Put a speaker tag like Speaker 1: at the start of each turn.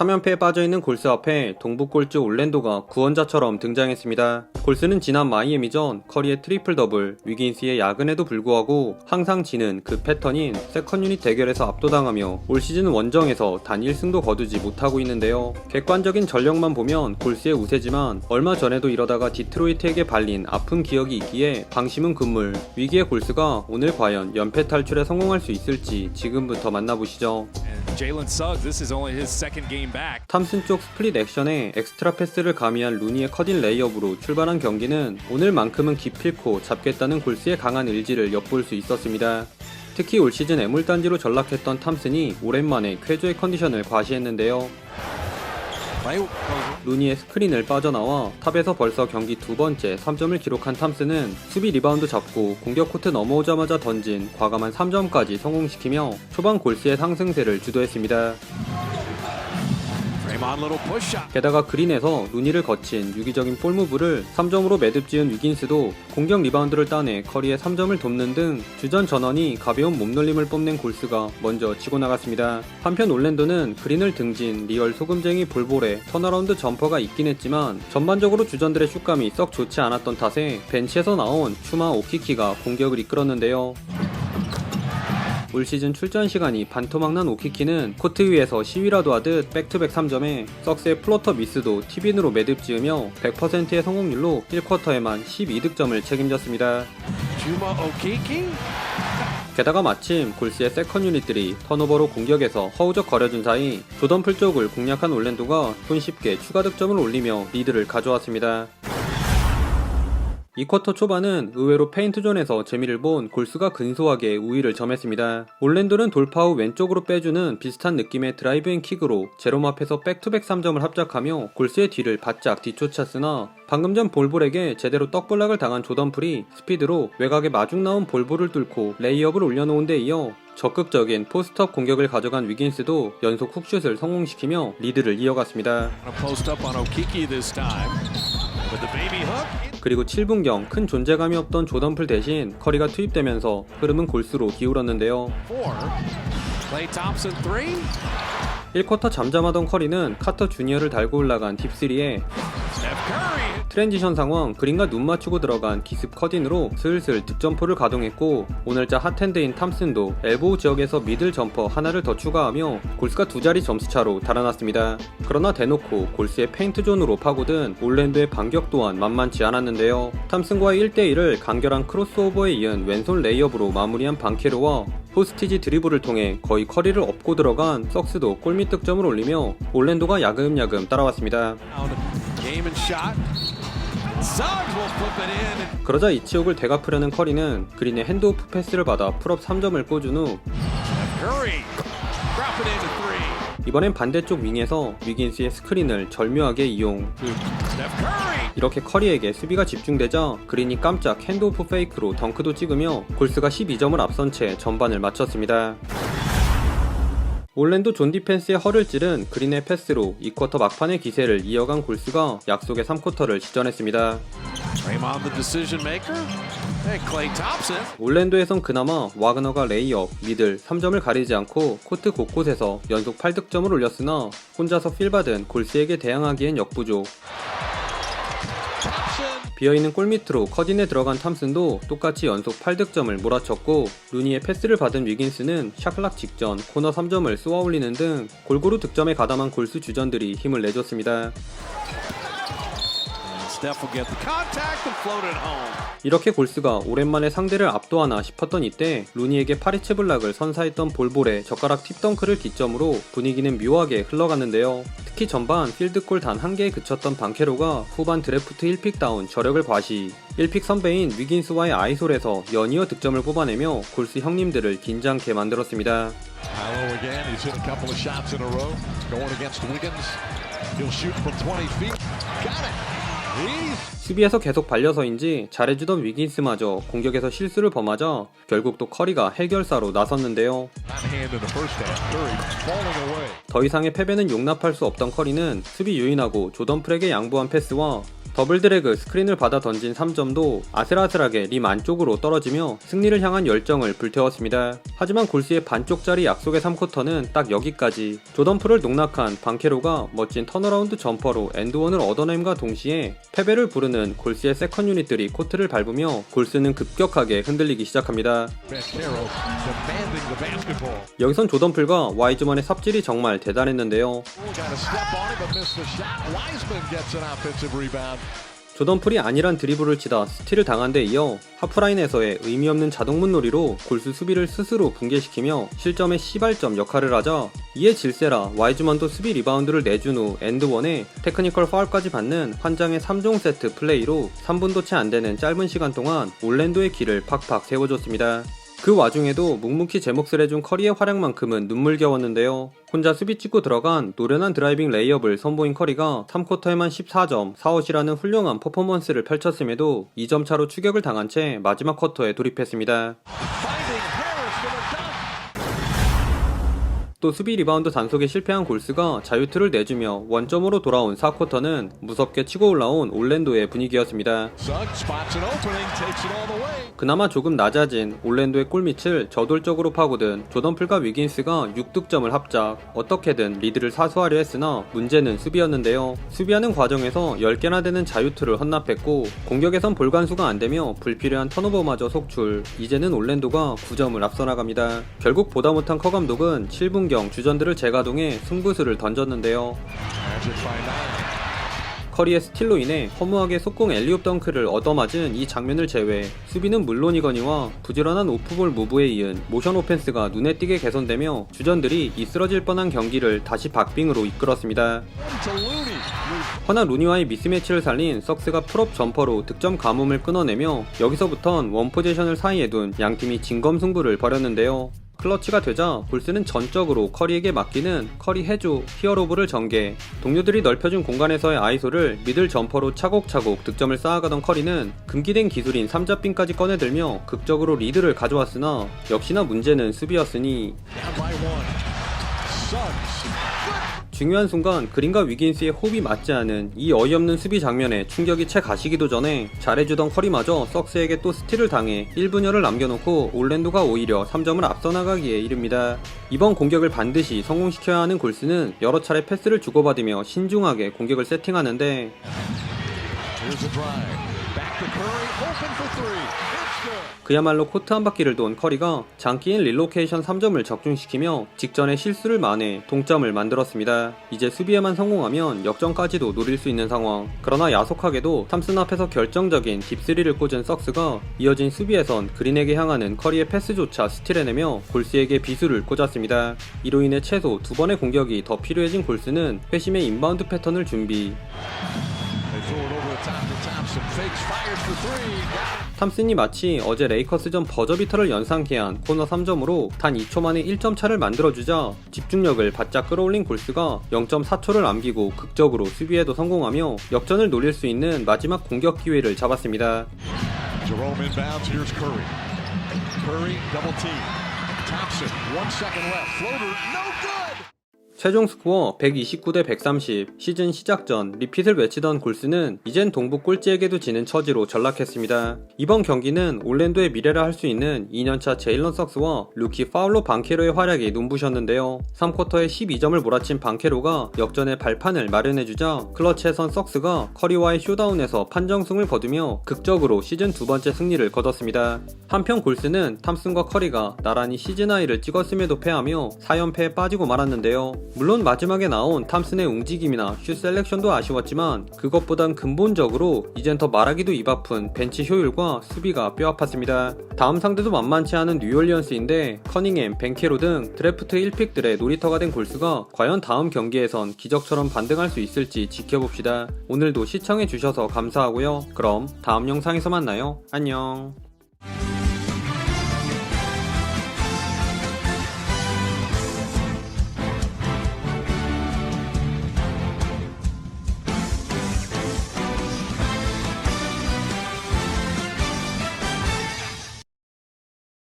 Speaker 1: 3연패에 빠져있는 골스 앞에 동부골주 올랜도가 구원자처럼 등장했습니다. 골스는 지난 마이애미전 커리의 트리플 더블, 위긴스의 야근에도 불구하고 항상 지는 그 패턴인 세컨 유닛 대결에서 압도당하며 올 시즌 원정에서 단 1승도 거두지 못하고 있는데요. 객관적인 전력만 보면 골스의 우세지만 얼마 전에도 이러다가 디트로이트에게 발린 아픈 기억이 있기에 방심은 금물. 위기의 골스가 오늘 과연 연패 탈출에 성공할 수 있을지 지금부터 만나보시죠. 탐슨 쪽 스플릿 액션에 엑스트라 패스를 가미한 루니의 컷인 레이업으로 출발한 경기는 오늘만큼은 기필코 잡겠다는 골스의 강한 의지를 엿볼 수 있었습니다. 특히 올 시즌 애물단지로 전락했던 탐슨이 오랜만에 쾌조의 컨디션을 과시했는데요. 루니의 스크린을 빠져나와 탑에서 벌써 경기 두 번째 3점을 기록한 탐슨은 수비 리바운드 잡고 공격 코트 넘어오자마자 던진 과감한 3점까지 성공시키며 초반 골스의 상승세를 주도했습니다. 게다가 그린에서 루니를 거친 유기적인 볼무브를 3점으로 매듭 지은 위긴스도 공격 리바운드를 따내 커리의 3점을 돕는 등 주전 전원이 가벼운 몸놀림을 뽐낸 골스가 먼저 치고 나갔습니다. 한편 올랜도는 그린을 등진 리얼 소금쟁이 볼볼에 턴어라운드 점퍼가 있긴 했지만 전반적으로 주전들의 슛감이 썩 좋지 않았던 탓에 벤치에서 나온 추마 오키키가 공격을 이끌었는데요. 올 시즌 출전 시간이 반토막난 오키키는 코트 위에서 시위라도 하듯 백투백 3점에 썩스의 플로터 미스도 티빈으로 매듭 지으며 100%의 성공률로 1쿼터에만 12득점을 책임졌습니다. 게다가 마침 골스의 세컨 유닛들이 턴오버로 공격에서 허우적 거려준 사이 조던풀 쪽을 공략한 올랜도가 손쉽게 추가 득점을 올리며 리드를 가져왔습니다. 2쿼터 초반은 의외로 페인트존에서 재미를 본 골스가 근소하게 우위를 점했습니다. 올랜도는 돌파 후 왼쪽으로 빼주는 비슷한 느낌의 드라이브 앤 킥으로 제롬 앞에서 백투백 3점을 합작하며 골스의 뒤를 바짝 뒤쫓았으나 방금 전 볼볼에게 제대로 떡블락을 당한 조던풀이 스피드로 외곽에 마중 나온 볼볼을 뚫고 레이업을 올려놓은 데 이어 적극적인 포스트업 공격을 가져간 위긴스도 연속 훅슛을 성공시키며 리드를 이어갔습니다. 그리고 7분경 큰 존재감이 없던 조던풀 대신 커리가 투입되면서 흐름은 골스로 기울었는데요. 1쿼터 잠잠하던 커리는 카터 주니어를 달고 올라간 딥3에 트랜지션 상황 그린과 눈 맞추고 들어간 기습 컷인으로 슬슬 득점포를 가동했고 오늘자 핫핸드인 탐슨도 엘보우 지역에서 미들 점퍼 하나를 더 추가하며 골스가 두 자리 점수차로 달아났습니다. 그러나 대놓고 골스의 페인트 존으로 파고든 올랜도의 반격 또한 만만치 않았는데요. 탐슨과의 1대1을 간결한 크로스오버에 이은 왼손 레이업으로 마무리한 반케로와 포스티지 드리블을 통해 거의 커리를 업고 들어간 썩스도 골밑 득점을 올리며 올랜도가 야금야금 따라왔습니다. 그러자 이치옥을 되갚으려는 커리는 그린의 핸드오프 패스를 받아 풀업 3점을 꽂은 후 이번엔 반대쪽 윙에서 위긴스의 스크린을 절묘하게 이용. 이렇게 커리에게 수비가 집중되자 그린이 깜짝 핸드오프 페이크로 덩크도 찍으며 골스가 12점을 앞선 채 전반을 마쳤습니다. 올랜도 존 디펜스의 허를 찌른 그린의 패스로 2쿼터 막판의 기세를 이어간 골스가 약속의 3쿼터를 시전했습니다. 올랜도에선 그나마 와그너가 레이업, 미들, 3점을 가리지 않고 코트 곳곳에서 연속 8득점을 올렸으나 혼자서 필받은 골스에게 대항하기엔 역부족. 비어있는 골밑으로 컷인에 들어간 탐슨도 똑같이 연속 8득점을 몰아쳤고 루니의 패스를 받은 위긴스는 샤클락 직전 코너 3점을 쏘아올리는 등 골고루 득점에 가담한 골스 주전들이 힘을 내줬습니다. 이렇게 골스가 오랜만에 상대를 압도하나 싶었던 이때 루니에게 파리츠 블락을 선사했던 볼볼의 젓가락 팁 덩크를 기점으로 분위기는 묘하게 흘러갔는데요. 특히 전반 필드골 단 한 개에 그쳤던 반케로가 후반 드래프트 1픽 다운 저력을 과시 1픽 선배인 위긴스와의 아이솔에서 연이어 득점을 뽑아내며 골스 형님들을 긴장케 만들었습니다. 수비에서 계속 발려서인지 잘해주던 위긴스마저 공격에서 실수를 범하자 결국 또 커리가 해결사로 나섰는데요. 더 이상의 패배는 용납할 수 없던 커리는 수비 유인하고 조던풀에게 양보한 패스와 더블 드래그 스크린을 받아 던진 3점도 아슬아슬하게 림 안쪽으로 떨어지며 승리를 향한 열정을 불태웠습니다. 하지만 골스의 반쪽짜리 약속의 3쿼터는 딱 여기까지. 조던풀을 농락한 방케로가 멋진 턴어라운드 점퍼로 엔드원을 얻어냄과 동시에 패배를 부르는 골스의 세컨 유닛들이 코트를 밟으며 골스는 급격하게 흔들리기 시작합니다. 여기선 조던풀과 와이즈먼의 삽질이 정말 대단했는데요. 조던풀이 아니란 드리블을 치다 스틸을 당한 데 이어 하프라인에서의 의미 없는 자동문 놀이로 골스 수비를 스스로 붕괴시키며 실점의 시발점 역할을 하자 이에 질세라 와이즈먼도 수비 리바운드를 내준 후 엔드원에 테크니컬 파울까지 받는 환장의 3종 세트 플레이로 3분도 채 안되는 짧은 시간 동안 올랜도의 길을 팍팍 세워줬습니다. 그 와중에도 묵묵히 제 몫을 해준 커리의 활약만큼은 눈물겨웠는데요. 혼자 수비 찍고 들어간 노련한 드라이빙 레이업을 선보인 커리가 3쿼터에만 14점, 4헛이라는 훌륭한 퍼포먼스를 펼쳤음에도 2점 차로 추격을 당한 채 마지막 쿼터에 돌입했습니다. 또 수비 리바운드 단속에 실패한 골스가 자유투를 내주며 원점으로 돌아온 4쿼터는 무섭게 치고 올라온 올랜도의 분위기였습니다. 그나마 조금 낮아진 올랜도의 골밑을 저돌적으로 파고든 조던풀과 위긴스가 6득점을 합작. 어떻게든 리드를 사수하려 했으나 문제는 수비였는데요. 수비하는 과정에서 10개나 되는 자유투를 헌납했고 공격에선 볼관수가 안되며 불필요한 턴오버마저 속출. 이제는 올랜도가 9점을 앞서 나갑니다. 결국 보다 못한 커 감독은 7분 주전들을 재가동해 승부수를 던졌는데요. 커리의 스틸로 인해 허무하게 속공 엘리옵 덩크를 얻어맞은 이 장면을 제외 수비는 물론이거니와 부지런한 오프볼 무브에 이은 모션 오펜스가 눈에 띄게 개선되며 주전들이 이쓰러질 뻔한 경기를 다시 박빙으로 이끌었습니다. 허나 루니와의 미스매치를 살린 썩스가 풀업 점퍼로 득점 가뭄을 끊어내며 여기서부턴 원포지션을 사이에 둔 양팀이 진검승부를 벌였는데요. 클러치가 되자 골스는 전적으로 커리에게 맡기는 커리 해줘 히어로브를 전개. 동료들이 넓혀준 공간에서의 아이소를 미들 점퍼로 차곡차곡 득점을 쌓아가던 커리는 금기된 기술인 삼잡빙까지 꺼내들며 극적으로 리드를 가져왔으나 역시나 문제는 수비였으니 중요한 순간 그린과 위긴스의 호흡이 맞지 않은 이 어이없는 수비 장면에 충격이 채 가시기도 전에 잘해주던 커리마저 썩스에게 또 스틸을 당해 1분여를 남겨놓고 올랜도가 오히려 3점을 앞서 나가기에 이릅니다. 이번 공격을 반드시 성공시켜야 하는 골스는 여러 차례 패스를 주고받으며 신중하게 공격을 세팅하는데 그야말로 코트 한 바퀴를 돈 커리가 장기인 릴로케이션 3점을 적중시키며 직전에 실수를 만회 동점을 만들었습니다. 이제 수비에만 성공하면 역전까지도 노릴 수 있는 상황. 그러나 야속하게도 탐슨 앞에서 결정적인 딥3를 꽂은 썩스가 이어진 수비에선 그린에게 향하는 커리의 패스조차 스틸해내며 골스에게 비수를 꽂았습니다. 이로 인해 최소 2번의 공격이 더 필요해진 골스는 회심의 인바운드 패턴을 준비. 탐슨이 마치 어제 레이커스전 버저비터를 연상케 한 코너 3점으로 단 2초 만에 1점 차를 만들어주자 집중력을 바짝 끌어올린 골스가 0.4초를 남기고 극적으로 수비에도 성공하며 역전을 노릴 수 있는 마지막 공격 기회를 잡았습니다. 최종 스코어 129대 130. 시즌 시작 전 리핏을 외치던 골스는 이젠 동부 꼴찌에게도 지는 처지로 전락했습니다. 이번 경기는 올랜도의 미래라 할 수 있는 2년차 제일런 석스와 루키 파울로 방케로의 활약이 눈부셨는데요. 3쿼터에 12점을 몰아친 방케로가 역전의 발판을 마련해주자 클러치에선 석스가 커리와의 쇼다운에서 판정승을 거두며 극적으로 시즌 두 번째 승리를 거뒀습니다. 한편 골스는 탐슨과 커리가 나란히 시즌 하이를 찍었음에도 패하며 4연패에 빠지고 말았는데요. 물론 마지막에 나온 탐슨의 움직임이나 슛 셀렉션도 아쉬웠지만 그것보단 근본적으로 이젠 더 말하기도 입 아픈 벤치 효율과 수비가 뼈아팠습니다. 다음 상대도 만만치 않은 뉴올리언스인데 커닝햄, 벤케로 등 드래프트 1픽들의 놀이터가 된 골스가 과연 다음 경기에선 기적처럼 반등할 수 있을지 지켜봅시다. 오늘도 시청해주셔서 감사하고요. 그럼 다음 영상에서 만나요. 안녕.